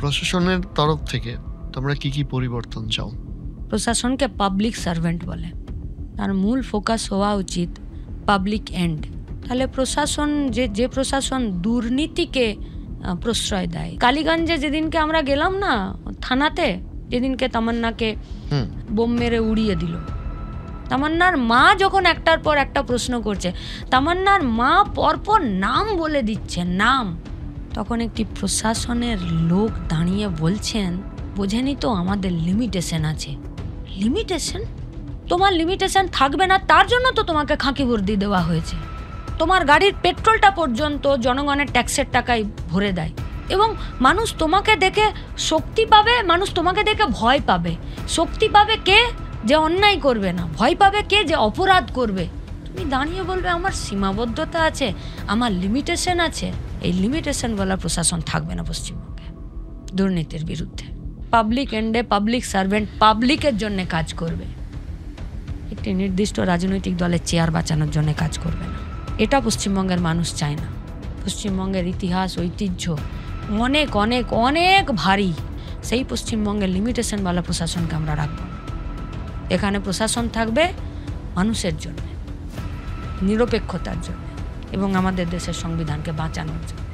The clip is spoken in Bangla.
প্রশাসনের তরফ থেকে তোমরা কি পরিবর্তন চাও? প্রশাসনকে পাবলিক সার্ভেন্ট বলে, তার মূল ফোকাস হওয়া উচিত পাবলিক এন্ড। তাহলে প্রশাসন যে প্রশাসন দুর্নীতিকে প্রশ্রয় দেয়। কালীগঞ্জে যেদিনকে আমরা গেলাম না থানাতে, যেদিনকে তামান্নাকে বোম মেরে উড়িয়ে দিল, তামান্নার মা যখন একটার পর একটা প্রশ্ন করছে, তামান্নার মা পরপর নাম বলে দিচ্ছে নাম, তখন একটি প্রশাসনের লোক দাঁড়িয়ে বলছেন, বোঝেনি তো আমাদের লিমিটেশন আছে। লিমিটেশন? তোমার লিমিটেশন থাকবে না, তার জন্য তো তোমাকে খাঁকি ভর্তি দেওয়া হয়েছে। তোমার গাড়ির পেট্রোলটা পর্যন্ত জনগণের ট্যাক্সের টাকায় ভরে দেয়, এবং মানুষ তোমাকে দেখে শক্তি পাবে, মানুষ তোমাকে দেখে ভয় পাবে। শক্তি পাবে কে? যে অন্যায় করবে না। ভয় পাবে কে? যে অপরাধ করবে। তুমি দাঁড়িয়ে বলবে আমার সীমাবদ্ধতা আছে, আমার লিমিটেশন আছে। এই লিমিটেশনওয়ালা প্রশাসন থাকবে না পশ্চিমবঙ্গে দুর্নীতির বিরুদ্ধে। পাবলিক এন্ডে পাবলিক সার্ভেন্ট পাবলিকের জন্য কাজ করবে, একটি নির্দিষ্ট রাজনৈতিক দলের চেয়ার বাঁচানোর জন্য কাজ করবে না। এটা পশ্চিমবঙ্গের মানুষ চায় না। পশ্চিমবঙ্গের ইতিহাস ঐতিহ্য অনেক অনেক অনেক ভারী। সেই পশ্চিমবঙ্গের লিমিটেশনওয়ালা প্রশাসনকে আমরা রাখব না। এখানে প্রশাসন থাকবে মানুষের জন্য, নিরপেক্ষতার জন্য এবং আমাদের দেশের সংবিধানকে বাঁচানোর জন্য।